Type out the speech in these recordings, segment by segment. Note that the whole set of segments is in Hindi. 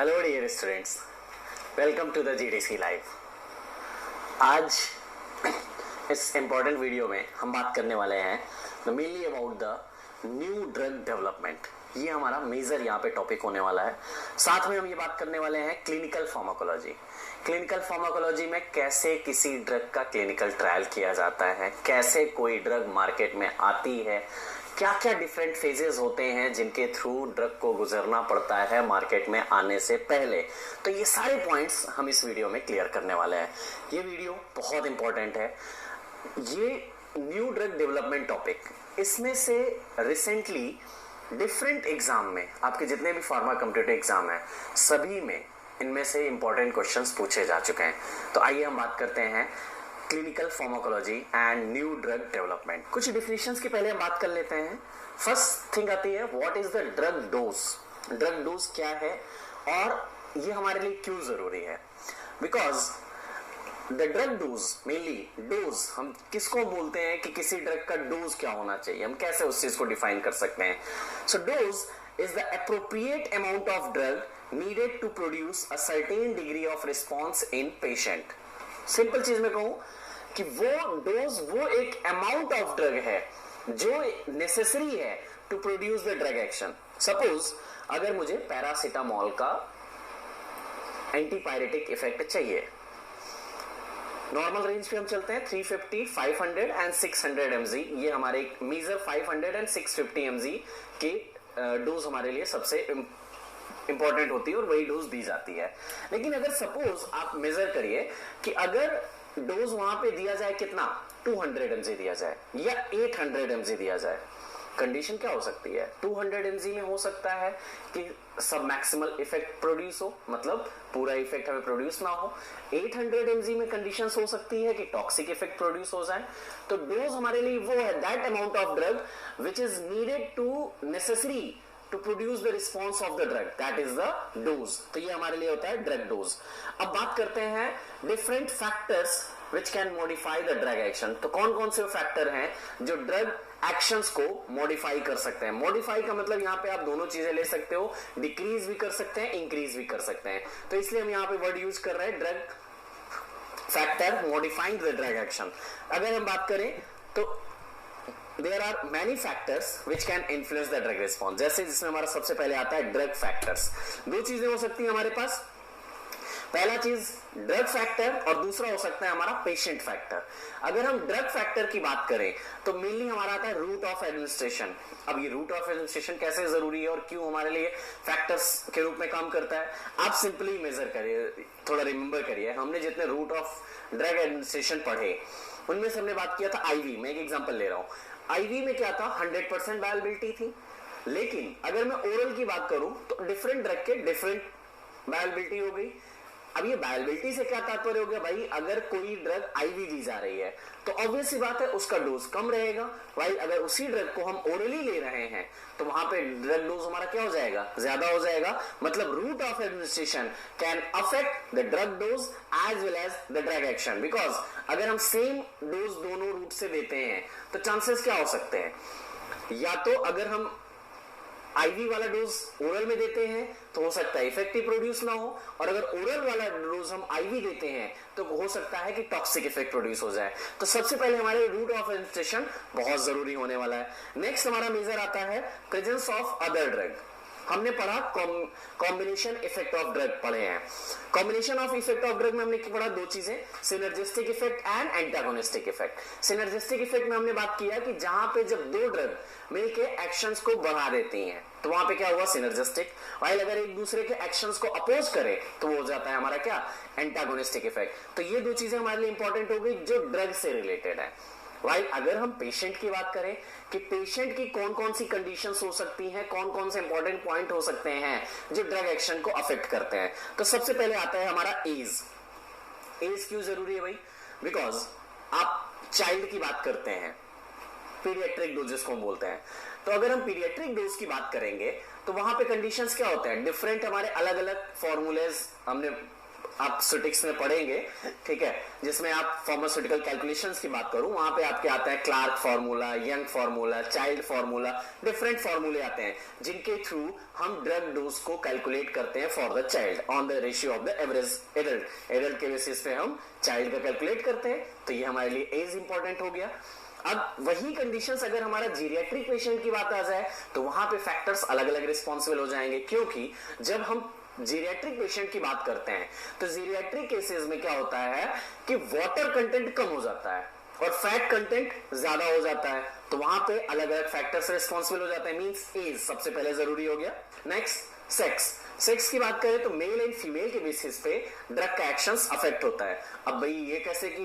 Hello dear students, welcome to the GDC live. आज इस इम्पोर्टेंट वीडियो में हम बात करने वाले हैं mainly about the new drug development. ये हमारा मेजर यहाँ पे टॉपिक होने वाला है। साथ में हम ये बात करने वाले हैं क्लिनिकल फार्माकोलॉजी। क्लिनिकल फार्माकोलॉजी में कैसे किसी ड्रग का क्लिनिकल ट्रायल किया जाता है, कैसे कोई ड्रग मार्केट में आती है, क्या क्या डिफरेंट फेजेस होते हैं जिनके थ्रू ड्रग को गुजरना पड़ता है मार्केट में आने से पहले। तो ये सारे पॉइंट्स हम इस वीडियो में क्लियर करने वाले हैं। ये वीडियो बहुत इंपॉर्टेंट है। ये न्यू ड्रग डेवलपमेंट टॉपिक, इसमें से रिसेंटली डिफरेंट एग्जाम में आपके जितने भी फार्मा कॉम्पिटिटिव एग्जाम है सभी में इनमें से इंपॉर्टेंट क्वेश्चंस पूछे जा चुके हैं। तो आइए हम बात करते हैं clinical pharmacology and new drug development. कुछ डिफिनेशंस की पहले हम बात कर लेते हैं। फर्स्ट थिंग आती है what is the drug dose. Drug dose क्या है और ये हमारे लिए क्यों जरूरी है? Because the drug dose, mainly dose, हम किसको बोलते हैं कि किसी ड्रग का डोज क्या होना चाहिए, हम कैसे उस चीज को डिफाइन कर सकते हैं? So dose is the appropriate amount of drug needed to produce a certain degree of response in patient. Simple चीज में कहूं कि वो डोज वो एक अमाउंट ऑफ ड्रग है जो नेसेसरी है to produce the drug action. Suppose अगर मुझे पैरासिटामोल का एंटीपायरेटिक इफेक्ट चाहिए, नॉर्मल रेंज पे हम चलते हैं 350, 500 एंड 600 mg। ये हमारे एक मेजर 500 एंड 650 mg के डोज हमारे लिए सबसे इंपॉर्टेंट होती है और वही डोज दी जाती है। लेकिन अगर सपोज आप मेजर करिए कि अगर डोज वहां पे दिया जाए कितना, 200 mg दिया जाए या 800 mg दिया जाए, कंडीशन क्या हो सकती है? 200 mg में हो सकता है कि सब मैक्सिमल इफेक्ट प्रोड्यूस हो, मतलब पूरा इफेक्ट हमें प्रोड्यूस ना हो। 800 mg में कंडीशंस हो सकती है कि टॉक्सिक इफेक्ट प्रोड्यूस हो जाए। तो डोज हमारे लिए वो है that amount of drug which is needed to necessary to produce the response of the drug, that is the dose। तो ये हमारे लिए होता है ड्रग डोज। अब बात करते हैं different factors which can modify the drug action। तो कौन कौन से फैक्टर हैं जो ड्रग एक्शंस को मॉडिफाई कर सकते हैं? मॉडिफाई का मतलब यहाँ पे आप दोनों चीजें ले सकते हो, डिक्रीज भी कर सकते हैं, इंक्रीज भी कर सकते हैं। तो इसलिए हम यहाँ पे वर्ड यूज कर रहे हैं drug factor modifying the drug action. अगर हम बात करें तो there are many factors which can influence the drug response। जैसे जिसमें हमारा सबसे पहले आता है ड्रग फैक्टर्स। दो चीजें हो सकती हैं हमारे पास, पहला चीज ड्रग फैक्टर और दूसरा हो सकता है हमारा पेशेंट फैक्टर। अगर हम ड्रग फैक्टर की बात करें तो मेनली हमारा आता है रूट ऑफ एडमिनिस्ट्रेशन। अब ये रूट ऑफ एडमिनिस्ट्रेशन कैसे जरूरी है और क्यों हमारे लिए फैक्टर्स के रूप में काम करता है, आप सिंपली मेजर करिए, थोड़ा रिमेंबर करिए। हमने जितने रूट ऑफ ड्रग एडमिनिस्ट्रेशन पढ़े उनमें से हमने बात किया था आईवी। मैं एक एग्जांपल ले रहा हूं, आईवी में क्या था, 100% बायोबिलिटी थी। लेकिन अगर मैं ओरल की बात करूं तो डिफरेंट ड्रग के डिफरेंट बायोबिलिटी हो गई। अब ये बायोबिलिटी से क्या तात्पर्य हो गया भाई, अगर कोई ड्रग आईवी दी जा रही है तो ऑब्वियस सी बात है उसका डोज कम रहेगा, भाई अगर उसी ड्रग को हम ओरली ले रहे हैं तो वहां पे ड्रग डोज हमारा क्या हो जाएगा, ज्यादा हो जाएगा। मतलब route of administration can affect the drug dose as well as the drug action. Because अगर हम सेम डोज दोनों रूट से देते हैं तो चांसेस क्या हो सकते हैं, या तो अगर हम आईवी वाला डोज ओरल में देते हैं तो हो सकता है इफेक्टिव प्रोड्यूस ना हो, और अगर ओरल वाला डोज हम आईवी देते हैं तो हो सकता है कि टॉक्सिक इफेक्ट प्रोड्यूस हो जाए। तो सबसे पहले हमारे रूट ऑफ एडमिनिस्ट्रेशन बहुत जरूरी होने वाला है। नेक्स्ट हमारा मेजर आता है प्रेजेंस ऑफ अदर ड्रग। हमने पढ़ा कॉम्बिनेशन इफेक्ट ऑफ ड्रग पढ़े हैं। Combination of effect of drug में हमने पढ़ा दो चीजें, synergistic effect and antagonistic effect. Synergistic effect में हमने बात किया कि जहां पे जब दो ड्रग मिलके एक्शंस को बढ़ा देती हैं तो वहां पे क्या हुआ, सिनर्जिस्टिक। वाइल अगर एक दूसरे के एक्शंस को अपोज करे तो वो हो जाता है हमारा क्या, एंटागोनिस्टिक इफेक्ट। तो ये दो चीजें हमारे लिए इंपॉर्टेंट हो गई जो ड्रग से रिलेटेड है। वाइल अगर हम पेशेंट की बात करें कि पेशेंट की कौन कौन सी कंडीशंस हो सकती हैं, कौन कौन से इंपॉर्टेंट पॉइंट हो सकते हैं जो ड्रग एक्शन को अफेक्ट करते हैं, तो सबसे पहले आता है हमारा एज। एज क्यों जरूरी है भाई? बिकॉज आप चाइल्ड की बात करते हैं, पीडियाट्रिक डोजेस को हम बोलते हैं, तो अगर हम पीडियाट्रिक डोज की बात करेंगे तो वहां पे कंडीशंस क्या होते हैं, डिफरेंट हमारे अलग अलग फॉर्मूलेज हमने आप सुटिक्स में पढ़ेंगे, ठीक है, जिसमें आप फार्मास्यूटिकल कैलकुलेशंस की बात करूं, वहां पे आपके आता है Clark formula, Young formula, child formula, different फार्मूले आते हैं जिनके थ्रू हम ड्रग डोज को कैलकुलेट करते हैं for the child on the ratio of the average adult. Adult के बेसिस पे हम चाइल्ड का कैलकुलेट करते हैं, तो ये हमारे लिए एज इंपॉर्टेंट हो गया। अब वही कंडीशंस अगर हमारा जीरियाट्रिक पेशेंट की बात आ जाए तो वहां पे फैक्टर्स अलग अलग रिस्पॉन्सिबल हो जाएंगे, क्योंकि जब हम जीरियाट्रिक पेशेंट की बात करते हैं तो जीरियाट्रिक केसेस में क्या होता है कि वाटर कंटेंट कम हो जाता है और फैट कंटेंट ज्यादा हो जाता है, तो वहां पे अलग अलग फैक्टर्स रिस्पॉन्सिबल हो जाते हैं। मींस एज सबसे पहले जरूरी हो गया। Next sex. सेक्स की बात करें तो मेल एंड फीमेल के बेसिस पे ड्रग का एक्शंस अफेक्ट होता है। अब भाई ये कैसे कि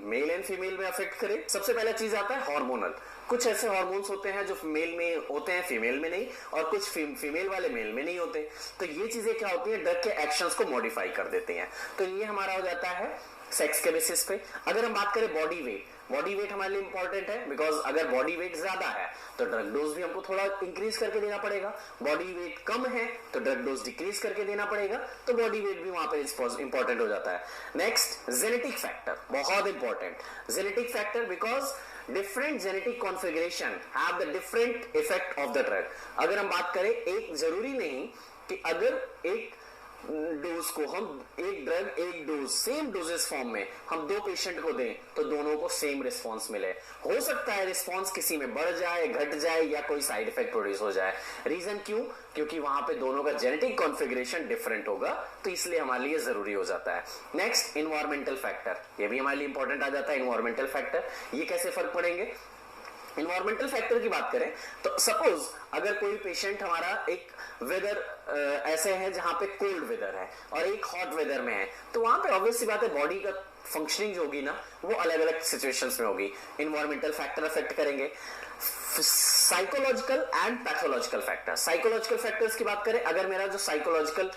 मेल एंड फीमेल में अफेक्ट करे? सबसे पहला चीज आता है हार्मोनल। कुछ ऐसे हार्मोन्स होते हैं जो मेल में होते हैं फीमेल में नहीं, और कुछ फीमेल वाले मेल में नहीं होते, तो ये चीजें क्या होती है ड्रग के एक्शंस को मॉडिफाई कर देते हैं। तो ये हमारा हो जाता है सेक्स के बेसिस पे। अगर हम बात करें बॉडी वेट, बॉडी वेट हमारे लिए इंपॉर्टेंट है, बिकॉज अगर बॉडी वेट ज्यादा है तो ड्रग डोज भी हमको थोड़ा इंक्रीज करके देना पड़ेगा, बॉडी वेट कम है तो ड्रग डोज डिक्रीज करके देना पड़ेगा, तो बॉडी वेट भी वहां पर इंपॉर्टेंट हो जाता है। नेक्स्ट जेनेटिक फैक्टर, बहुत important genetic factor, because different genetic configuration have the different effect of the drug. अगर हम बात करें, एक जरूरी नहीं कि अगर एक डोज को हम एक ड्रग एक डोज सेम डोजेस फॉर्म में हम दो पेशेंट को दें तो दोनों को सेम रिस्पांस मिले। हो सकता है रिस्पांस किसी में बढ़ जाए, घट जाए, या कोई साइड इफेक्ट प्रोड्यूस हो जाए। रीजन क्यों? क्योंकि वहां पे दोनों का जेनेटिक कॉन्फ़िगरेशन डिफरेंट होगा, तो इसलिए हमारे लिए जरूरी हो जाता है। नेक्स्ट इन्वायरमेंटल फैक्टर, ये भी हमारे लिए इंपॉर्टेंट आ जाता है। इन्वायरमेंटल फैक्टर ये कैसे फर्क पड़ेंगे? इन्वायरमेंटल फैक्टर की बात करें तो सपोज अगर कोई पेशेंट हमारा एक वेदर ऐसे है जहां पे कोल्ड वेदर है और एक हॉट वेदर में है, तो वहां पे ऑब्वियस सी बात है बॉडी का फंक्शनिंग जो होगी ना वो अलग अलग सिचुएशंस में होगी। इन्वायरमेंटल फैक्टर अफेक्ट करेंगे। Psychological and pathological factor, psychological factors की बात करें, अगर मेरा जो साइकोलॉजिकल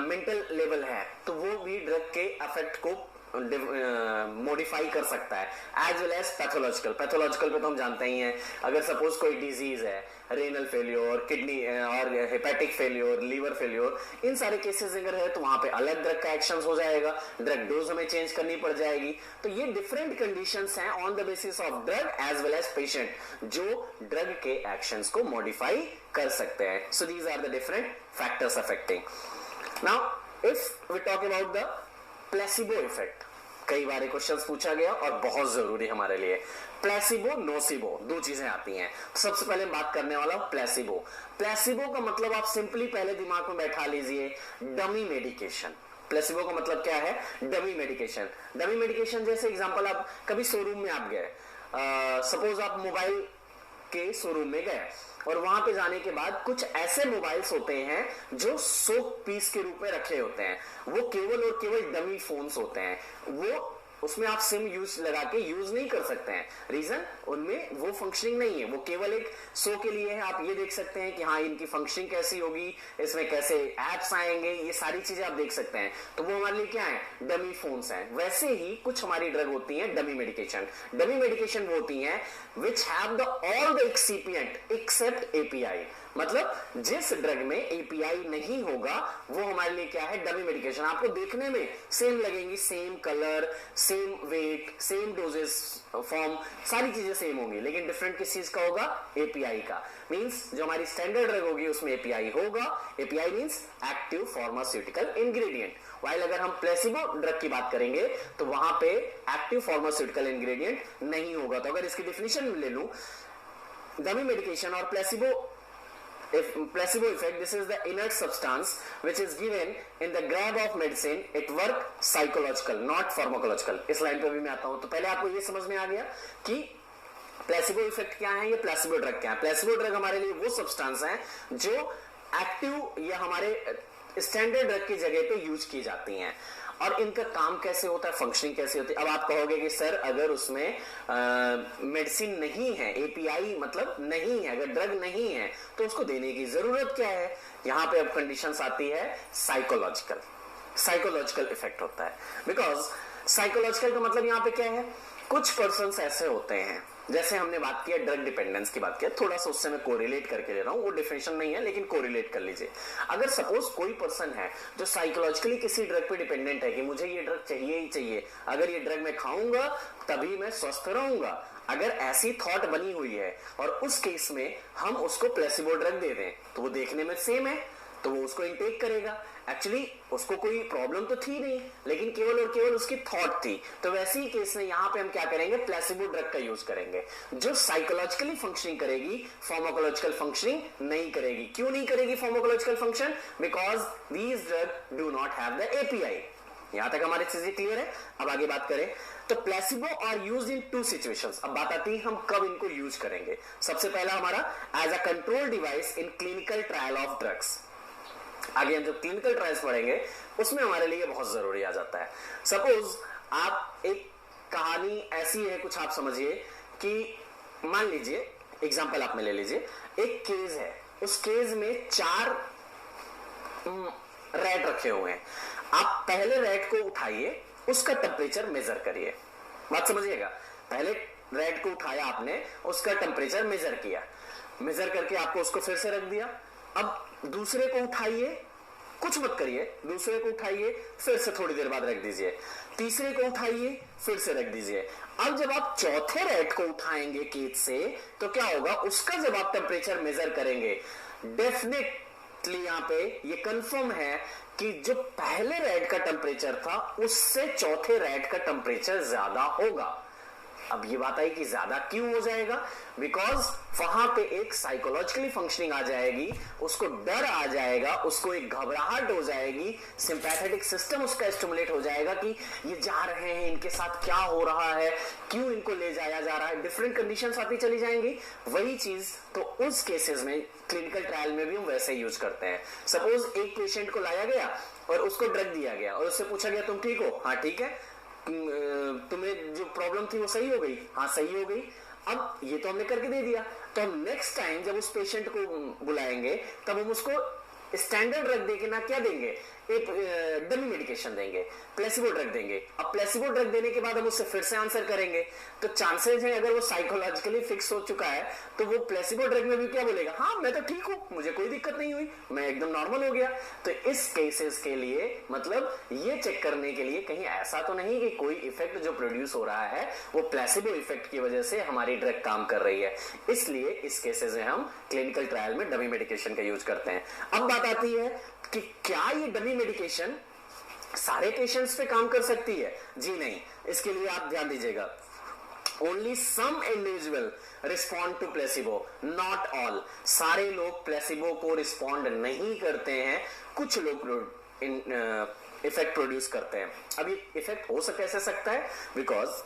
मेंटल लेवल है तो वो भी ड्रग के इफेक्ट को मॉडिफाई कर सकता है। As well as pathological, pathological पे तो हम जानते ही हैं, अगर सपोज कोई डिजीज है, रेनल फेल्योर, किडनी और हेपेटिक फेल्योर, लीवर फेल्योर, इन सारे केसेस अगर है तो वहां पे अलग ड्रग का एक्शन हो जाएगा, ड्रग डोज हमें चेंज करनी पड़ जाएगी। तो ये डिफरेंट कंडीशंस हैं on the basis of drug as well as patient जो ड्रग के एक्शंस को मॉडिफाई कर सकते हैं। So these are the different factors affecting. Now if we talk about the placebo effect, कई बार क्वेश्चन पूछा गया और बहुत जरूरी हमारे लिए। प्लेसिबो नोसिबो दो चीजें आती हैं। सबसे पहले बात करने वाला हूं प्लेसिबो। प्लेसिबो का मतलब आप सिंपली पहले दिमाग में बैठा लीजिए, डमी मेडिकेशन। प्लेसिबो का मतलब क्या है? Dummy medication. डमी मेडिकेशन जैसे एग्जांपल, आप कभी शोरूम में आप गए, सपोज आप मोबाइल के शोरूम में गए और वहां पे जाने के बाद कुछ ऐसे मोबाइल्स होते हैं जो सोक पीस के रूप में रखे होते हैं, वो केवल और केवल डमी फोन्स होते हैं, वो उसमें आप सिम यूज लगा के यूज नहीं कर सकते हैं। रीजन, उनमें वो फंक्शनिंग नहीं है, वो केवल एक शो के लिए है। आप ये देख सकते हैं कि हाँ इनकी फंक्शनिंग कैसी होगी, इसमें कैसे एप्स आएंगे, ये सारी चीजें आप देख सकते हैं। तो वो हमारे लिए क्या है? डमी फोन्स हैं। वैसे ही कुछ हमारी ड्रग होती हैं डमी मेडिकेशन। डमी मेडिकेशन वो होती हैं which have the all the excipient except API, मतलब जिस ड्रग में एपीआई नहीं होगा वो हमारे लिए क्या है? Dummy medication. आपको देखने में सेम लगेंगी, same colour, same weight, same doses form, सारी चीजें सेम होंगी, लेकिन डिफरेंट किस चीज का होगा? एपीआई का। मींस जो हमारी स्टैंडर्ड ड्रग होगी उसमें एपीआई होगा। API means active pharmaceutical ingredient. While अगर हम प्लेसिबो ड्रग की बात करेंगे तो वहां पे एक्टिव फार्मास्यूटिकल इंग्रेडिएंट नहीं होगा। तो अगर इसकी डिफिनेशन ले लूं, डमी मेडिकेशन और placebo if placebo effect, this is the inert substance which is given in the grab of medicine, it work psychological not pharmacological। इस लाइन पे भी मैं आता हूं। तो पहले आपको ये समझ में आ गया कि प्लेसिबो इफेक्ट क्या है, ये प्लेसिबो ड्रग क्या है। प्लेसिबो ड्रग हमारे लिए वो सब्सटेंस है जो एक्टिव या हमारे स्टैंडर्ड ड्रग की जगह पे यूज की जाती हैं। और इनका काम कैसे होता है, फंक्शनिंग कैसे होती है? अब आप कहोगे कि सर अगर उसमें मेडिसिन नहीं है, एपीआई मतलब नहीं है, अगर ड्रग नहीं है तो उसको देने की जरूरत क्या है? यहां पे अब कंडीशंस आती है साइकोलॉजिकल। साइकोलॉजिकल इफेक्ट होता है, बिकॉज साइकोलॉजिकल का मतलब यहां पे क्या है? कुछ पर्सन्स ऐसे होते हैं जैसे हमने बात किया ड्रग डिपेंडेंस की बात किया, थोड़ा सा उससे मैं कोरिलेट करके ले रहा हूं, वो डिफिनेशन नहीं है लेकिन कोरिलेट कर लीजिए। अगर सपोज कोई पर्सन है जो साइकोलॉजिकली किसी ड्रग पे डिपेंडेंट है कि मुझे ये ड्रग चाहिए ही चाहिए, अगर ये ड्रग मैं खाऊंगा तभी मैं स्वस्थ रहूंगा, अगर ऐसी थॉट बनी हुई है और उस केस में हम उसको प्लेसिबो ड्रग दे दें तो वो देखने में सेम है तो वो उसको इनटेक करेगा। एक्चुअली उसको कोई प्रॉब्लम तो थी नहीं, लेकिन केवल और केवल उसकी थॉट थी। तो वैसे ही केस में यहां पे हम क्या करेंगे, प्लेसिबो ड्रग का यूज करेंगे जो साइकोलॉजिकली फंक्शनिंग करेगी, फार्माकोलॉजिकल फंक्शनिंग नहीं करेगी। क्यों नहीं करेगी pharmacological function? Because these drug do not have the API. यहां तक हमारी चीजें क्लियर है। अब आगे बात करें तो placebo are use in 2 situations. अब बात आती है हम कब इनको यूज करेंगे। सबसे पहला हमारा as a control device in clinical trial of drugs. आगे हम जब क्लिनिकल ट्रायल्स पढ़ेंगे उसमें हमारे लिए बहुत जरूरी आ जाता है। सपोज आप एक कहानी ऐसी है, कुछ आप समझिए कि मान लीजिए एग्जांपल आप में ले लीजिए, एक केस है, उस केस में 4 रैट रखे हुए हैं। आप पहले रैट को उठाइए, उसका टेम्परेचर मेजर करिए। बात समझिएगा, पहले रैट को उठाया आपने, उसका टेम्परेचर मेजर किया, मेजर करके आपको उसको फिर से रख दिया। अब दूसरे को उठाइए, कुछ मत करिए, दूसरे को उठाइए फिर से थोड़ी देर बाद रख दीजिए, तीसरे को उठाइए फिर से रख दीजिए। अब जब आप चौथे रैट को उठाएंगे केज से तो क्या होगा, उसका जब आप टेम्परेचर मेजर करेंगे डेफिनेटली यहां पे ये कंफर्म है कि जो पहले रैट का टेम्परेचर था उससे चौथे रैट का टेम्परेचर ज्यादा होगा। अब ये बात आई कि ज्यादा क्यों हो जाएगा, बिकॉज वहां पे एक साइकोलॉजिकली फंक्शनिंग आ जाएगी, उसको डर आ जाएगा, उसको एक घबराहट हो जाएगी, सिंपैथेटिक सिस्टम उसका स्टिमुलेट हो जाएगा कि ये जा रहे हैं, इनके साथ क्या हो रहा है, क्यों इनको ले जाया जा रहा है, डिफरेंट कंडीशंस आती चली जाएंगी। वही चीज तो उस केसेस में क्लिनिकल ट्रायल में भी हम वैसे यूज करते हैं। सपोज एक पेशेंट को लाया गया और उसको ड्रग दिया गया और उससे पूछा गया तुम ठीक हो? हाँ ठीक है। तुम्हें जो प्रॉब्लम थी वो सही हो गई? हाँ सही हो गई। अब ये तो हमने करके दे दिया, तो हम नेक्स्ट टाइम जब उस पेशेंट को बुलाएंगे तब हम उसको स्टैंडर्ड ड्रग देके ना क्या देंगे, एक डमी मेडिकेशन देंगे, प्लेसिबो ड्रग देंगे। अब प्लेसिबो ड्रग देने के बाद हम उससे फिर से आंसर करेंगे, तो चांसेस है अगर वो साइकोलॉजिकली फिक्स हो चुका है तो वो प्लेसिबो ड्रग में भी क्या बोलेगा, हाँ मैं तो ठीक हूं, मुझे कोई दिक्कत नहीं हुई, मैं एकदम नॉर्मल हो गया। तो इस केसेस के लिए मतलब ये चेक करने के लिए कहीं ऐसा तो नहीं कि कोई इफेक्ट जो प्रोड्यूस हो रहा है वो प्लेसिबो इफेक्ट की वजह से हमारी ड्रग काम कर रही है, इसलिए इस केसेस में हम क्लिनिकल ट्रायल में डमी मेडिकेशन का यूज करते हैं। अब बात आती है कि क्या ये डमी मेडिकेशन सारे पेशेंट्स पे काम कर सकती है? जी नहीं, इसके लिए आप ध्यान दीजिएगा, only some individual respond to placebo, not all. सारे लोग प्लेसिबो को रिस्पॉन्ड नहीं करते हैं, कुछ लोग इफेक्ट प्रोड्यूस करते हैं। अब ये इफेक्ट हो कैसे सकता है, बिकॉज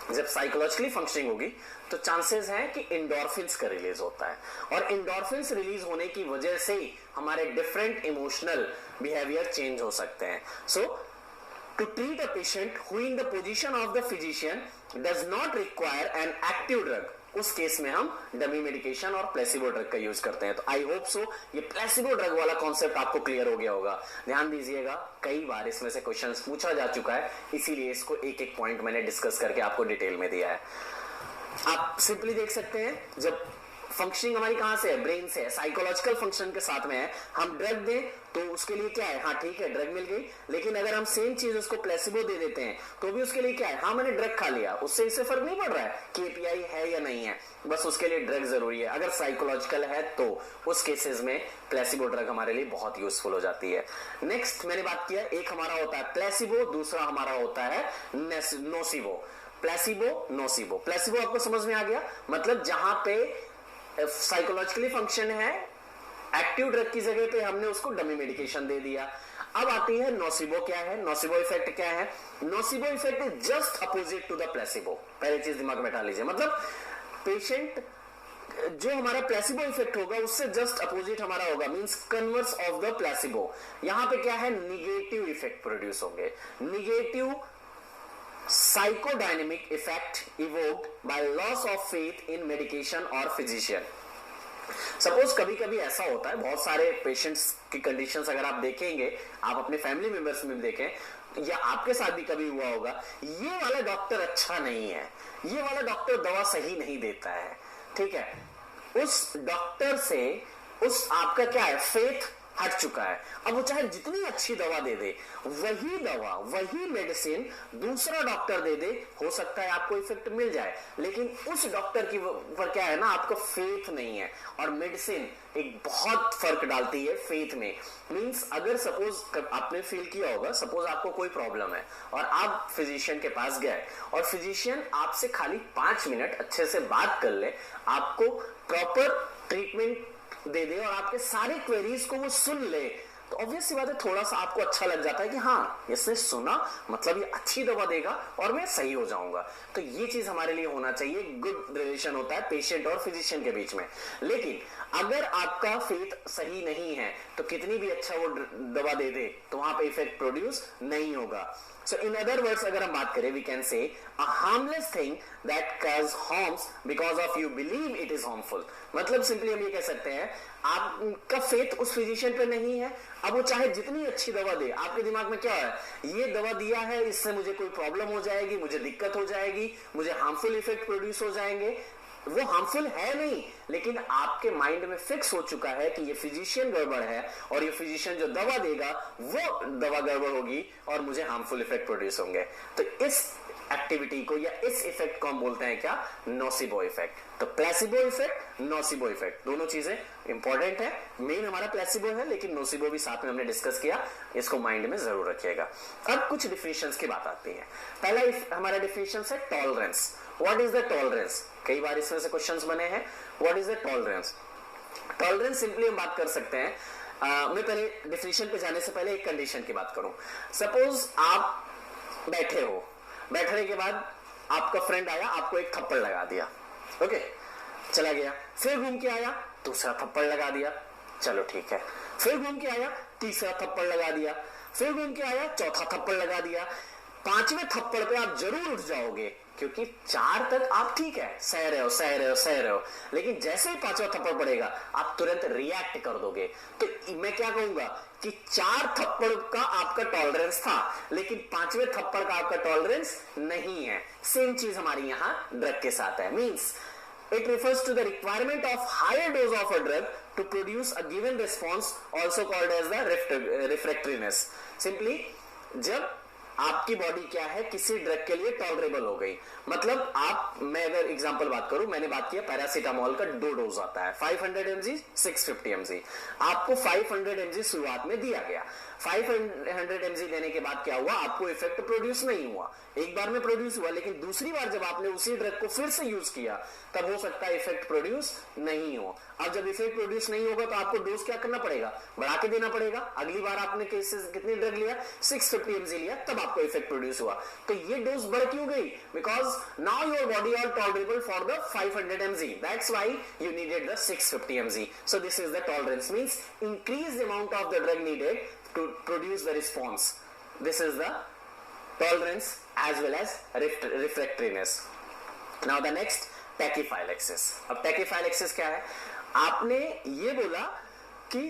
जब साइकोलॉजिकली फंक्शनिंग होगी तो चांसेस हैं कि एंडोर्फिन्स का रिलीज होता है, और एंडोर्फिन्स रिलीज होने की वजह से हमारे डिफरेंट इमोशनल बिहेवियर चेंज हो सकते हैं। So to treat a patient who in the position of the physician does not require an active drug, उस केस में हम डमी मेडिकेशन और प्लेसिबो ड्रग का यूज करते हैं। तो आई होप सो ये प्लेसिबो ड्रग वाला कॉन्सेप्ट आपको क्लियर हो गया होगा। ध्यान दीजिएगा, कई बार इसमें से क्वेश्चंस पूछा जा चुका है, इसीलिए इसको एक एक पॉइंट मैंने डिस्कस करके आपको डिटेल में दिया है। आप सिंपली देख सकते हैं, जब फंक्शनिंग हमारी कहां से है, ब्रेन से है, साइकोलॉजिकल फंक्शन के साथ में है, हम ड्रग दें तो उसके लिए क्या है, हाँ ठीक है ड्रग मिल गई, लेकिन अगर हम सेम चीज उसको प्लेसिबो दे देते हैं तो भी उसके लिए क्या है, हाँ मैंने ड्रग खा लिया, उससे इससे फर्क नहीं पड़ रहा है कि एपीआई है या नहीं है, बस उसके लिए ड्रग जरूरी है। अगर साइकोलॉजिकल है तो उस केसेस में प्लेसिबो ड्रग हमारे लिए बहुत यूजफुल हो जाती है। नेक्स्ट मैंने बात किया, एक हमारा होता है प्लेसिबो, दूसरा हमारा होता है नोसिबो। Placebo, nocebo. प्लेसिबो आपको समझ में आ गया, मतलब जहां पे साइकोलॉजिकली फंक्शन है, एक्टिव ड्रग की जगह पे हमने उसको डमी मेडिकेशन दे दिया। अब आती है नोसिबो। क्या है नोसिबो इफेक्ट? क्या है nocebo effect? Is just opposite to the placebo. पहले चीज दिमाग में बैठा लीजिए, मतलब पेशेंट जो हमारा प्लेसिबो इफेक्ट होगा उससे जस्ट अपोजिट हमारा होगा, means converse of the placebo. यहां पे क्या है, निगेटिव इफेक्ट प्रोड्यूस होंगे, negative psychodynamic effect evoked by loss of faith in medication or physician। Suppose कभी कभी ऐसा होता है, बहुत सारे पेशेंट्स की कंडीशंस अगर आप देखेंगे, आप अपने फैमिली मेंबर्स में भी देखें, या आपके साथ भी कभी हुआ होगा, ये वाला डॉक्टर अच्छा नहीं है, ये वाला डॉक्टर दवा सही नहीं देता है, ठीक है, उस डॉक्टर से उस आपका क्या है, फेथ हट चुका है। अब वो चाहे जितनी अच्छी दवा दे दे, वही दवा वही मेडिसिन दूसरा डॉक्टर दे दे, हो सकता है आपको इफेक्ट मिल जाए, लेकिन उस डॉक्टर की पर क्या है ना, आपका फेथ नहीं है। और मेडिसिन एक बहुत फर्क डालती है फेथ में। मींस अगर सपोज आपने फील किया होगा, सपोज आपको कोई प्रॉब्लम है और आप फिजिशियन के पास गए और फिजिशियन आपसे खाली 5 मिनट अच्छे से बात कर ले, आपको प्रॉपर ट्रीटमेंट दे दे और आपके सारे क्वेरीज को वो सुन ले, तो ऑब्वियस सी बात है थोड़ा सा आपको अच्छा लग जाता है कि हाँ इसने सुना, मतलब ये अच्छी दवा देगा और मैं सही हो जाऊंगा। तो ये चीज हमारे लिए होना चाहिए, गुड रिलेशन होता है पेशेंट और फिजिशियन के बीच में। लेकिन अगर आपका फेथ सही नहीं है तो कितनी भी अच्छा वो दवा दे दे तो वहां पे इफेक्ट प्रोड्यूस नहीं होगा। So in other words, अगर हम बात करें, we can say a harmless thing that cause harms because of you believe it is harmful। मतलब सिंपली हम ये कह सकते हैं, आपका फेथ उस फिजिशियन पे नहीं है, अब वो चाहे जितनी अच्छी दवा दे, आपके दिमाग में क्या है, ये दवा दिया है इससे मुझे कोई प्रॉब्लम हो जाएगी, मुझे दिक्कत हो जाएगी, मुझे हार्मफुल इफेक्ट प्रोड्यूस हो जाएंगे। वो हार्मफुल है नहीं, लेकिन आपके माइंड में फिक्स हो चुका है कि ये फिजिशियन गड़बड़ है और ये फिजिशियन जो दवा देगा वो दवा गड़बड़ होगी और मुझे हार्मफुल इफेक्ट प्रोड्यूस होंगे। तो इस एक्टिविटी को या इस इफेक्ट को हम बोलते हैं क्या, नोसिबो इफेक्ट। तो प्लेसिबो इफेक्ट, नोसिबो इफेक्ट, दोनों चीजें इंपॉर्टेंट है। मेन हमारा प्लेसिबो है, लेकिन नोसिबो भी साथ में हमने डिस्कस किया, इसको माइंड में जरूर रखिएगा। अब कुछ डिफिनेशंस की बात आती है। पहला हमारा डिफिनेशन है tolerance. What is the tolerance? कई बार इसमें से क्वेश्चंस बने हैं, what is the tolerance? Tolerance simply हम बात कर सकते हैं, मैं पहले डिफिनेशन पे जाने से पहले एक कंडीशन की बात करूं। सपोज आप बैठे हो, बैठने के बाद आपका फ्रेंड आया, आपको एक थप्पड़ लगा दिया, ओके, चला गया, फिर घूम के आया, दूसरा थप्पड़ लगा दिया, चलो ठीक है, फिर घूम के आया, तीसरा थप्पड़ लगा दिया, फिर घूम के आया, चौथा थप्पड़ लगा दिया, 5वें थप्पड़ पे आप जरूर उठ जाओगे, क्योंकि 4 तक आप ठीक है, सह रहे हो, लेकिन जैसे ही 5वां थप्पड़ पड़ेगा आप तुरंत रिएक्ट कर दोगे। तो मैं क्या कहूंगा कि 4 थप्पड़ का आपका टॉलरेंस था, लेकिन 5वें थप्पड़ का आपका टॉलरेंस नहीं है। सेम चीज हमारी यहां ड्रग के साथ है। Means it refers to the requirement of higher dose of a drug to produce a given response, also called as the refractoriness। Simply जब आपकी बॉडी क्या है, किसी ड्रग के लिए टॉलरेबल हो गई, मतलब आप, मैं अगर एग्जांपल बात करूं, मैंने बात किया पैरासीटामोल का 2 डोज आता है, 500 mg 650 mg। आपको 500 mg शुरुआत में दिया गया, 500 mg देने के बाद क्या हुआ, आपको इफेक्ट प्रोड्यूस नहीं हुआ, एक बार में प्रोड्यूस हुआ, लेकिन दूसरी बार जब आपने उसी ड्रग को फिर से यूज किया तब हो सकता है इफेक्ट प्रोड्यूस नहीं हो। अब जब इफेक्ट प्रोड्यूस नहीं होगा तो आपको डोज क्या करना पड़ेगा, बढ़ा के देना पड़ेगा। अगली बार आपने केसेस कितनी ड्रग लिया, 650 mg लिया, तब आपको इफेक्ट प्रोड्यूस हुआ। तो ये डोज बढ़ क्यों गई, because now your body are tolerable for the 500 mg, that's why you needed the 650 mg। So this is the tolerance, means increase the amount of the drug needed to produce the response. This is the tolerance as well as refractoriness. Now the next, tachyphylaxis। अब tachyphylaxis क्या है, आपने ये बोला कि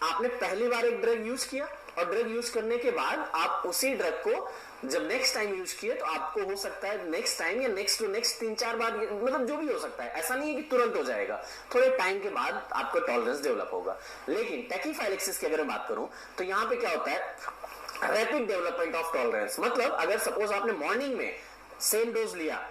आपने पहली बार एक ड्रग यूज किया और ड्रग यूज करने के बाद आप उसी ड्रग को जब नेक्स्ट टाइम यूज किए तो आपको हो सकता है नेक्स्ट टाइम या नेक्स्ट टू नेक्स्ट 3-4 बार, मतलब जो भी हो सकता है, ऐसा नहीं है कि तुरंत हो जाएगा, थोड़े टाइम के बाद आपको टॉलरेंस डेवलप होगा। लेकिन टैकीफाइलेक्सिस की अगर मैं बात करूं तो यहां पे क्या होता है, रैपिड डेवलपमेंट ऑफ टॉलरेंस। मतलब अगर सपोज आपने मॉर्निंग में सेम डोज लिया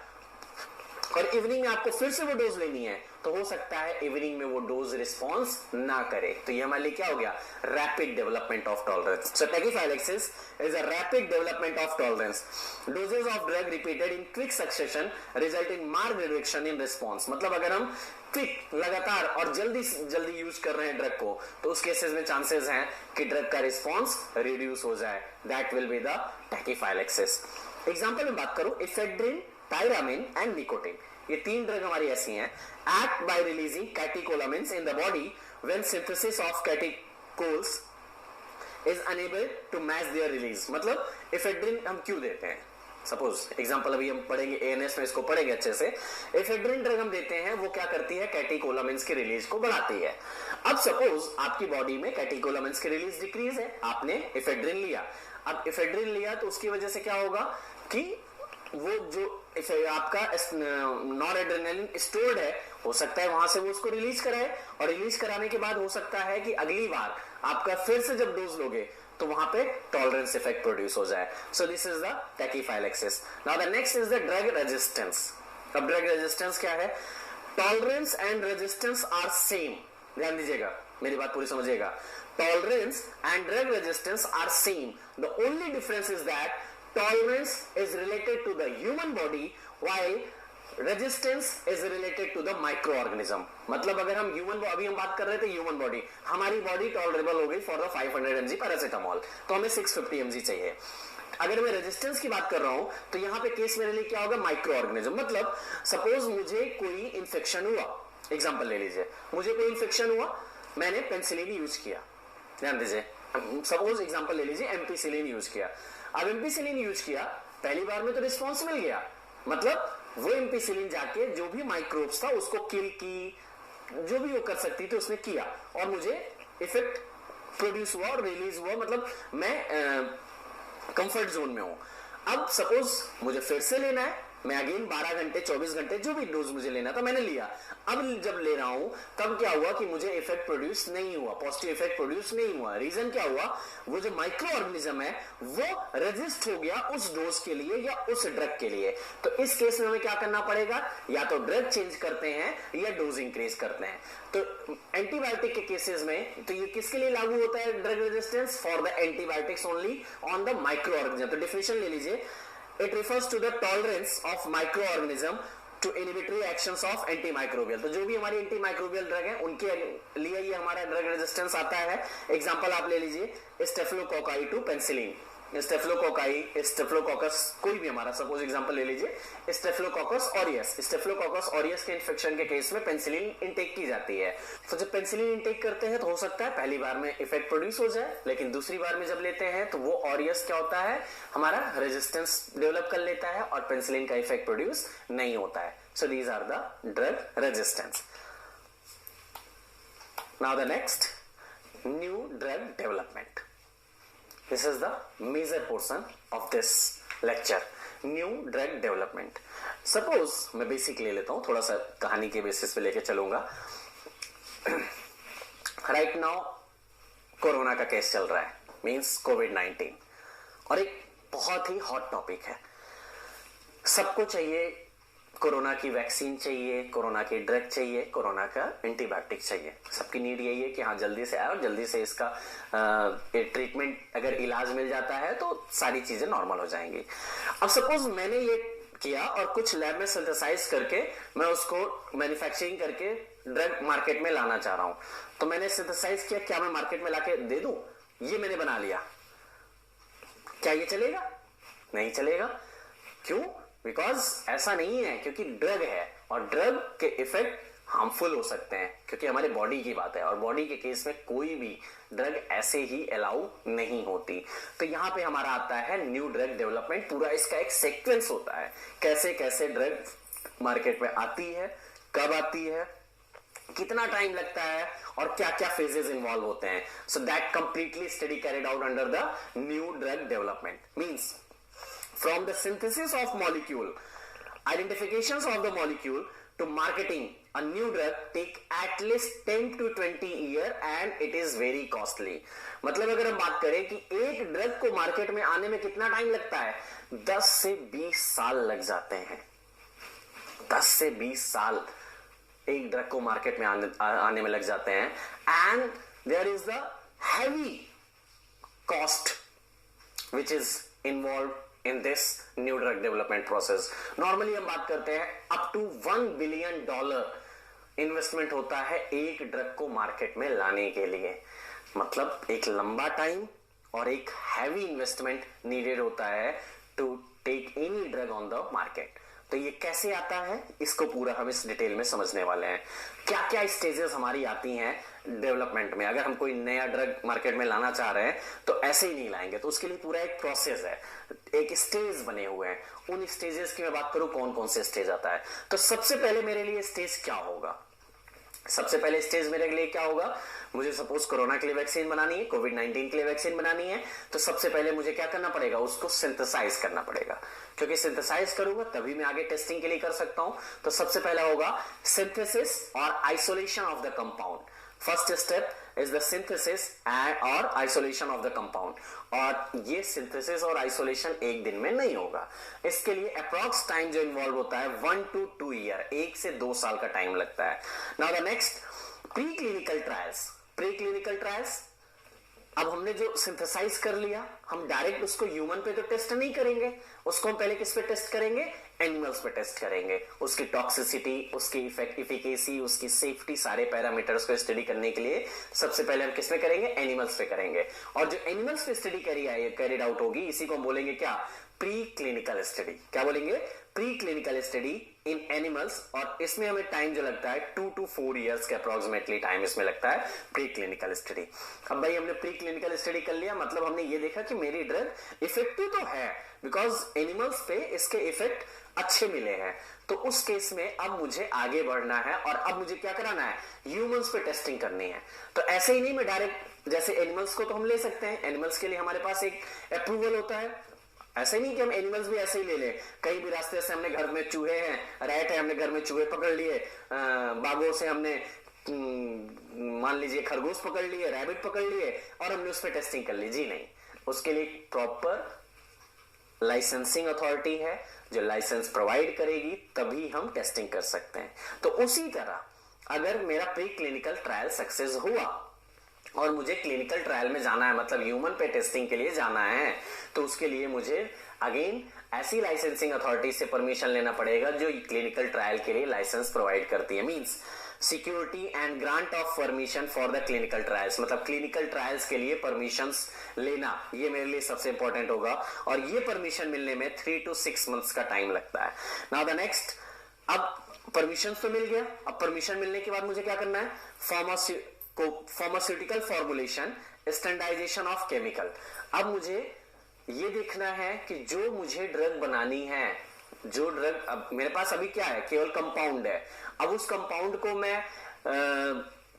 और इवनिंग में आपको फिर से वो डोज लेनी है, तो हो सकता है इवनिंग में वो डोज रिस्पॉन्स ना करे, तो ये हमारे लिए क्या हो गया, rapid development of tolerance. So tachyphylaxis is a rapid development of tolerance. Doses of drug repeated in quick succession result in marked reduction in response. मतलब अगर हम क्विक, लगातार और जल्दी यूज कर रहे हैं ड्रग को, तो उस केसेस में चांसेस हैं कि ड्रग का रिस्पॉन्स रिड्यूस हो जाए, that will be the tachyphylaxis. Example में बात करूं, इफेड्रिन, टायरामिन एंड निकोटिन, ये 3 ड्रग हमारी ऐसी हैं, act by releasing catecholamines in the body when synthesis of catechols is unable to match their release. मतलब इफेड्रिन हम क्यों देते हैं, सपोज एग्जांपल अभी हम पढ़ेंगे, एएनएस में इसको पढ़ेंगे अच्छे से। इफेड्रिन ड्रग हम देते हैं, वो क्या करती है, कैटेकोलामिन्स की रिलीज को बढ़ाती है। अब सपोज आपकी बॉडी में कैटेकोलामिन्स की रिलीज डिक्रीज है, आपने इफेड्रिन लिया, अब इफेड्रिन लिया तो उसकी वजह से क्या होगा कि वो जो आपका नॉर एड्रेनालिन स्टोर्ड है, हो सकता है वहां से वो उसको रिलीज कराए, और रिलीज कराने के बाद हो सकता है कि अगली बार आपका फिर से जब डोज लोगे तो वहां पे टॉलरेंस इफेक्ट प्रोड्यूस हो जाए. सो this is the टैकीफाइलैक्सिस. Now the next is the drug resistance. अब ड्रग रेजिस्टेंस क्या है? Tolerance and resistance R same. ध्यान दीजिएगा, मेरी बात पूरी समझिएगा. Tolerance and drug resistance R same. The only difference is that tolerance is related to the human body while resistance is related to the microorganism. मतलब अगर हम अभी हम बात कर रहे थे ह्यूमन बॉडी, हमारी बॉडी टॉलरेबल हो गई फॉर द 500 mg पैरासिटामोल, तो हमें 650 mg चाहिए. अगर मैं रेजिस्टेंस की बात कर रहा हूं तो यहां पे केस मेरे लिए क्या होगा? Micro organism. मतलब सपोज मुझे कोई इंफेक्शन हुआ, एग्जांपल ले लीजिए, मुझे कोई इंफेक्शन हुआ, मैंने पेनिसिलिन यूज किया. ध्यान दीजिए, सपोज एग्जांपल ले लीजिए, एम्पिसिलिन यूज किया. अब एम्पिसिलिन यूज किया, पहली बार में तो रिस्पॉन्स मिल गया, मतलब वो एम्पिसिलिन जाके जो भी माइक्रोब्स था उसको किल की, जो भी वो कर सकती थी उसने किया, और मुझे इफेक्ट प्रोड्यूस हुआ और रिलीज हुआ, मतलब मैं कंफर्ट जोन में हूं. अब सपोज मुझे फिर से लेना है, मैं अगेन 12 घंटे 24 घंटे जो भी डोज मुझे लेना था मैंने लिया. अब जब ले रहा हूं तब क्या हुआ कि मुझे इफेक्ट प्रोड्यूस नहीं हुआ, पॉजिटिव इफेक्ट प्रोड्यूस नहीं हुआ. रीजन क्या हुआ? वो जो माइक्रो ऑर्गेनिज्म है वो रेजिस्ट हो गया उस डोज के लिए या उस ड्रग के लिए. तो इस केस में हमें क्या करना पड़ेगा? या तो ड्रग चेंज करते हैं या डोज इंक्रीज करते हैं. तो एंटीबायोटिक के केसेस में तो ये किसके लिए लागू होता है drug resistance? For the antibiotics only on the micro organism. तो डिफिनेशन ले लीजिए, it refers to the tolerance of microorganism to inhibitory actions of antimicrobial. तो जो भी हमारी एंटीमाइक्रोबियल ड्रग है उनके लिए ये हमारा ड्रग रेजिस्टेंस आता है. एग्जांपल आप ले लीजिए staphylococci to penicillin, staphylococci, staphylococcus, कोई भी हमारा सपोज एग्जांपल ले लीजिए स्टेफिलोकोकस ऑरियस. स्टेफिलोकोकस ऑरियस के इन्फेक्शन के केस में पेनिसिलिन इंटेक की जाती है. तो जब पेनिसिलिन इंटेक करते हैं तो हो सकता है पहली बार में इफेक्ट प्रोड्यूस हो जाए, लेकिन दूसरी बार में जब लेते हैं तो वो ऑरियस क्या होता है? हमारा रेजिस्टेंस डेवलप कर लेता है और पेनिसिलिन का इफेक्ट प्रोड्यूस नहीं होता है. So these are the drug resistance. Now the next, new drug development. This is the major portion of this lecture, new drug development. Suppose मैं बेसिक ले लेता हूं, थोड़ा सा कहानी के बेसिस पे लेके चलूंगा. राइट नाउ कोरोना का केस चल रहा है, मींस कोविड-19, और एक बहुत ही हॉट टॉपिक है. सबको चाहिए कोरोना की वैक्सीन चाहिए, कोरोना की ड्रग चाहिए, कोरोना का एंटीबायोटिक चाहिए. सबकी नीड यही है कि हाँ जल्दी से आए और जल्दी से इसका ट्रीटमेंट, अगर इलाज मिल जाता है तो सारी चीजें नॉर्मल हो जाएंगी. अब सपोज मैंने ये किया और कुछ लैब में सिंथेसाइज करके मैं उसको मैन्युफैक्चरिंग करके ड्रग मार्केट में लाना चाह रहा हूं. तो मैंने सिंथेसाइज किया, क्या मैं मार्केट में लाके दे दूं? ये मैंने बना लिया, क्या ये चलेगा? नहीं चलेगा. क्यों? बिकॉज ऐसा नहीं है, क्योंकि ड्रग है और ड्रग के इफेक्ट हार्मफुल हो सकते हैं, क्योंकि हमारे बॉडी की बात है और बॉडी के केस में कोई भी ड्रग ऐसे ही अलाउ नहीं होती. तो यहां पे हमारा आता है न्यू ड्रग डेवलपमेंट. पूरा इसका एक सीक्वेंस होता है, कैसे कैसे ड्रग मार्केट में आती है, कब आती है, कितना टाइम लगता है और क्या क्या फेजेस इन्वॉल्व होते हैं. So that completely study carried out under the new drug development. Means from the synthesis of molecule, identifications of the molecule to marketing a new drug take at least 10 to 20 year and it is very costly. मतलब अगर हम बात करें कि एक ड्रग को मार्केट में आने में कितना टाइम लगता है, 10 से 20 साल लग जाते हैं. 10 से 20 साल एक ड्रग को मार्केट में आने में लग जाते हैं. And there is the heavy cost which is involve in this new drug development process. Normally हम बात करते हैं up to $1 billion इन्वेस्टमेंट होता है एक ड्रग को मार्केट में लाने के लिए. मतलब एक लंबा टाइम और एक हैवी इन्वेस्टमेंट नीडेड होता है to take any drug on the market. तो ये कैसे आता है, इसको पूरा हम इस डिटेल में समझने वाले हैं. क्या क्या स्टेजेस हमारी आती हैं डेवलपमेंट में. अगर हम कोई नया ड्रग मार्केट में लाना चाह रहे हैं तो ऐसे ही नहीं लाएंगे, तो उसके लिए पूरा एक प्रोसेस है, एक स्टेज बने हुए हैं. उन स्टेजेस की मैं बात करूं, कौन कौन से स्टेज आता है. तो सबसे पहले मेरे लिए स्टेज क्या होगा? सबसे पहले स्टेज मेरे लिए क्या होगा, मुझे सपोज कोरोना के लिए वैक्सीन बनानी है, कोविड-19 के लिए वैक्सीन बनानी है, तो सबसे पहले मुझे क्या करना पड़ेगा, उसको सिंथेसाइज करना पड़ेगा, क्योंकि सिंथेसाइज करूंगा तभी मैं आगे टेस्टिंग के लिए कर सकता हूं। तो सबसे पहला होगा सिंथेसिस और isolation of the compound. First step is the synthesis और आइसोलेशन ऑफ द कंपाउंड, और ये सिंथेसिस और आइसोलेशन एक दिन में नहीं होगा। इसके लिए अप्रॉक्स टाइम जो इन्वॉल्व होता है 1 to 2 ईयर, 1 से 2 साल का टाइम लगता है। Now the next, pre clinical trials. Pre clinical trials, अब हमने जो सिंथेसाइज कर लिया, हम डायरेक्ट उसको ह्यूमन पे तो टेस्ट नहीं करेंगे, उसको हम पहले किस पे टेस्ट करेंगे, एनिमल्स पे टेस्ट करेंगे। उसकी टॉक्सिसिटी, उसकी इफिकेसी, उसकी सेफ्टी, सारे पैरामीटर्स को स्टडी करने के लिए सबसे पहले हम किस पे करेंगे, एनिमल्स पे करेंगे। और जो एनिमल्स पे स्टडी कैरिड आउट होगी, इसी को हम बोलेंगे क्या, प्री क्लिनिकल स्टडी। क्या बोलेंगे, pre clinical study in animals. और इसमें हमें टाइम जो लगता है 2 to 4 इयर्स के अप्रोक्सीमेटली टाइम इसमें लगता है प्री क्लिनिकल स्टडी। अब भाई हमने प्री क्लिनिकल स्टडी कर लिया, मतलब हमने ये देखा कि मेरी ड्रग इफेक्टिव तो है, बिकॉज एनिमल्स पे इसके इफेक्ट अच्छे मिले हैं। तो उस केस में अब मुझे आगे बढ़ना है, और अब मुझे क्या कराना है, ह्यूमंस पे टेस्टिंग करनी है। तो ऐसे ही नहीं मैं डायरेक्ट, जैसे एनिमल्स को तो हम ले सकते हैं, एनिमल्स के लिए हमारे पास एक अप्रूवल होता है, ऐसे नहीं कि हम एनिमल्स भी ऐसे ही ले लें। कहीं भी रास्ते से हमने घर में चूहे हैं, रैट है, हमने घर में चूहे पकड़ लिए, बागों से हमने मान लीजिए खरगोश पकड़ लिए, रैबिट पकड़ लिए, और हमने उस पर टेस्टिंग कर ली, जी नहीं। उसके लिए प्रॉपर लाइसेंसिंग अथॉरिटी है जो लाइसेंस प्रोवाइड करेगी, तभी हम टेस्टिंग कर सकते हैं। तो उसी तरह अगर मेरा प्री क्लिनिकल ट्रायल सक्सेस हुआ और मुझे क्लिनिकल ट्रायल में जाना है, मतलब ह्यूमन पे टेस्टिंग के लिए जाना है, तो उसके लिए मुझे अगेन ऐसी लाइसेंसिंग अथॉरिटी से परमिशन लेना पड़ेगा जो क्लिनिकल ट्रायल के लिए लाइसेंस प्रोवाइड करती है। Means security and grant of permission for the clinical trials, मतलब क्लिनिकल ट्रायल्स के लिए परमिशंस लेना, ये मेरे लिए सबसे इंपॉर्टेंट होगा। और ये परमिशन मिलने में 3 to 6 मंथ्स का टाइम लगता है। नाउ द नेक्स्ट, अब परमिशन तो मिल गया, अब परमिशन मिलने के बाद मुझे क्या करना है, pharmaceutical formulation, standardization of chemical. अब मुझे ये देखना है कि जो मुझे ड्रग बनानी है, जो ड्रग अब मेरे पास अभी क्या है, केवल कंपाउंड है। अब उस कंपाउंड को मैं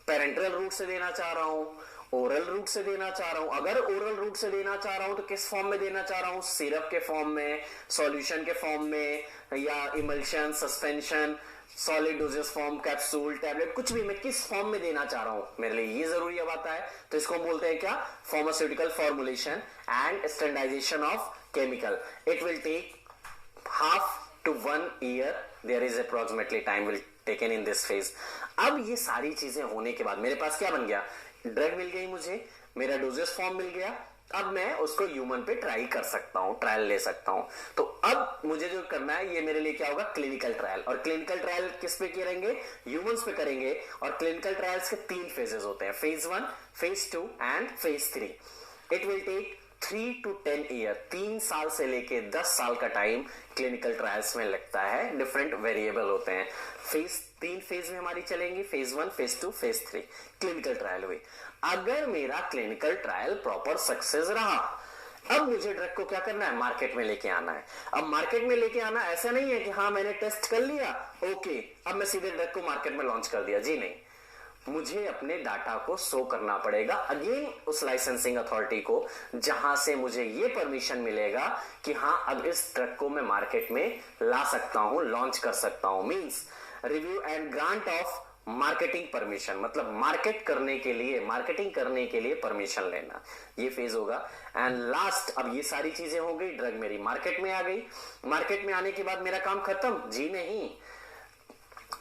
पेरेंटल रूट से देना चाह रहा हूं, ओरल रूट से देना चाह रहा हूं। अगर ओरल रूट से देना चाह रहा हूं तो किस फॉर्म में देना चाह रहा हूं, सिरप के फॉर्म में, सॉल्यूशन के फॉर्म में, या emulsion, suspension, solid doses form, capsule, tablet, कुछ भी मैं किस फॉर्म में देना चाह रहा हूं, मेरे लिए ये जरूरी अब आता है। तो इसको हम बोलते हैं क्या, pharmaceutical formulation and standardization of chemical. It will take half to 1 year, there is approximately time will taken in this phase। अब ये सारी चीजें होने के बाद मेरे पास क्या बन गया, ड्रग मिल गई मुझे, मेरा डोजेस फॉर्म मिल गया, अब मैं उसको ह्यूमन पे ट्राई कर सकता हूं, ट्रायल ले सकता हूं। तो अब मुझे जो करना है, ये मेरे लिए क्या होगा, क्लिनिकल ट्रायल। और क्लिनिकल ट्रायल किस पे करेंगे, ह्यूमंस पे करेंगे। और क्लिनिकल ट्रायल्स के 3 फेजेस होते हैं, phase 1, phase 2 and phase 3। It will take 3 to 10 year, 3 साल से लेके 10 साल का टाइम क्लिनिकल ट्रायल्स में लगता है। डिफरेंट वेरिएबल होते हैं। 3 फेज में हमारी चलेंगी, phase 1, phase 2, phase 3 clinical trial हुई। अगर मेरा क्लिनिकल ट्रायल प्रॉपर सक्सेस रहा, अब मुझे ड्रग को क्या करना है, मार्केट में लेके आना है। अब मार्केट में लेके आना ऐसा नहीं है कि हाँ मैंने टेस्ट कर लिया, ओके अब मैं सीधे ड्रग को मार्केट में लॉन्च कर दिया, जी नहीं। मुझे अपने डाटा को शो करना पड़ेगा अगेन उस लाइसेंसिंग अथॉरिटी को, जहां से मुझे ये परमिशन मिलेगा कि हाँ अब इस ड्रग को मैं मार्केट में ला सकता हूं, लॉन्च कर सकता हूं। Means review and grant of marketing permission, मतलब मार्केटिंग करने के लिए परमिशन लेना, ये फेज होगा। एंड लास्ट, अब ये सारी चीजें हो गई, ड्रग मेरी मार्केट में आ गई। मार्केट में आने के बाद मेरा काम खत्म, जी नहीं।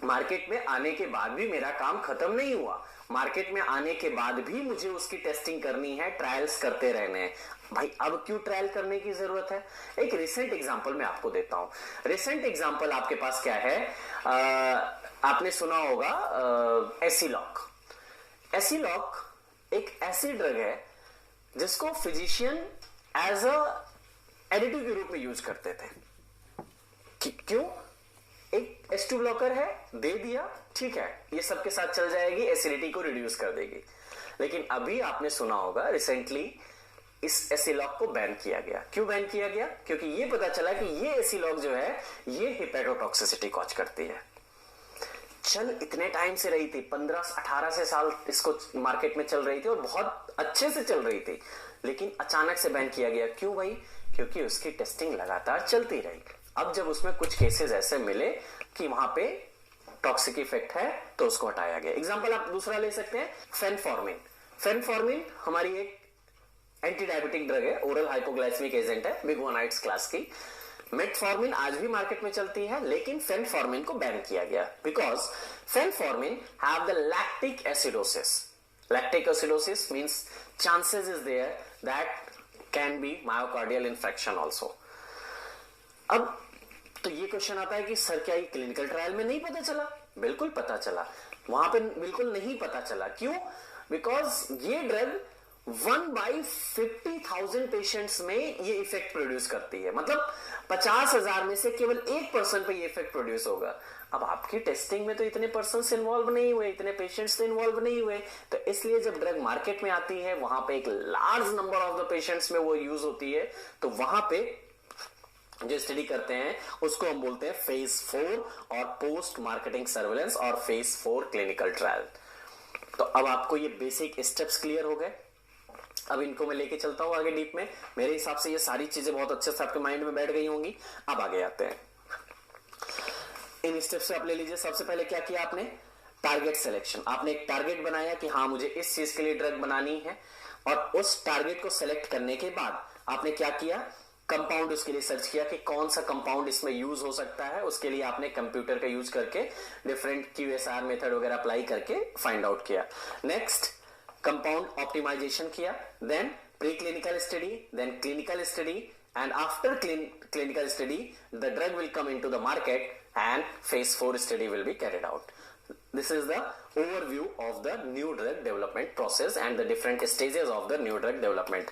मार्केट में आने के बाद भी मेरा काम खत्म नहीं हुआ। मार्केट में आने के बाद भी मुझे उसकी टेस्टिंग करनी है, ट्रायल्स करते रहने हैं। भाई अब क्यों ट्रायल करने की जरूरत है, एक रिसेंट एग्जांपल मैं आपको देता हूं। रिसेंट एग्जांपल आपके पास क्या है, आपने सुना होगा एसिलॉक। एसिलॉक एक ऐसी ड्रग है जिसको फिजिशियन एज अ एडिटिव के रूप में यूज करते थे। क्यों, एक H2 ब्लॉकर है, दे दिया, ठीक है, ये सबके साथ चल जाएगी, एसिडिटी को रिड्यूस कर देगी। लेकिन अभी आपने सुना होगा रिसेंटली इस एसिलॉक को बैन किया गया। क्यों बैन किया गया, क्योंकि ये पता चला कि ये एसिलॉक जो है ये हिपैटोटॉक्सिसिटी कॉज करती है। चल इतने टाइम से रही थी, 15-18 से साल इसको मार्केट में चल रही थी और बहुत अच्छे से चल रही थी, लेकिन अचानक से बैन किया गया। क्यों भाई? क्योंकि उसकी टेस्टिंग लगातार चलती रही। अब जब उसमें कुछ केसेस ऐसे मिले कि वहां पे टॉक्सिक इफेक्ट है तो उसको हटाया गया। एग्जांपल आप दूसरा ले सकते हैं, फेनफॉर्मिन। फेनफॉर्मिन हमारी एक एंटी डायबिटिक ड्रग है, ओरल हाइपोग्लाइसेमिक एजेंट है, बिगोनाइट्स क्लास की। मेटफॉर्मिन आज भी मार्केट में चलती है, लेकिन फेनफॉर्मिन को बैन किया गया because phenformin have the lactic acidosis. Lactic acidosis means chances is there that can be myocardial infection also. अब तो ये क्वेश्चन आता है कि सर क्या ये क्लिनिकल ट्रायल में नहीं पता चला? बिल्कुल पता चला, वहां पे बिल्कुल नहीं पता चला। क्यों? बिकॉज ये ड्रग 1/50,000 पेशेंट्स में ये इफेक्ट प्रोड्यूस करती है, मतलब 50,000 में से केवल 1% पे ये इफेक्ट प्रोड्यूस होगा। अब आपकी टेस्टिंग में तो इतने पर्सन्स इन्वॉल्व नहीं हुए, इतने पेशेंट्स तो इन्वॉल्व नहीं हुए, तो इसलिए जब ड्रग मार्केट में आती है वहां पे एक large number of the patients में वो यूज होती है, तो वहां पे जो स्टडी करते हैं उसको हम बोलते हैं फेज 4 और पोस्ट मार्केटिंग सर्वेलेंस और फेज 4 क्लिनिकल ट्रायल। तो अब आपको ये बेसिक स्टेप्स क्लियर हो गए। अब इनको मैं लेके चलता हूं आगे डीप में। मेरे हिसाब से ये सारी चीजें बहुत अच्छे से आपके माइंड में बैठ गई होंगी। अब आगे आते हैं, इन स्टेप्स से आप ले लीजिए। सबसे पहले क्या किया आपने? Target selection. आपने एक टारगेट बनाया कि हाँ मुझे इस चीज के लिए ड्रग बनानी है, और उस टारगेट को सिलेक्ट करने के बाद आपने क्या किया? कंपाउंड उसके लिए सर्च किया कि कौन सा कंपाउंड इसमें यूज हो सकता है। उसके लिए आपने कंप्यूटर का यूज करके डिफरेंट QSR मेथड वगैरह अप्लाई करके फाइंड आउट किया। नेक्स्ट कंपाउंड ऑप्टिमाइजेशन किया, then pre clinical study, then clinical study, and after clinical study the drug will come into the market and phase 4 study will be carried out. This is the overview of the new drug development process and the different stages of the new drug development.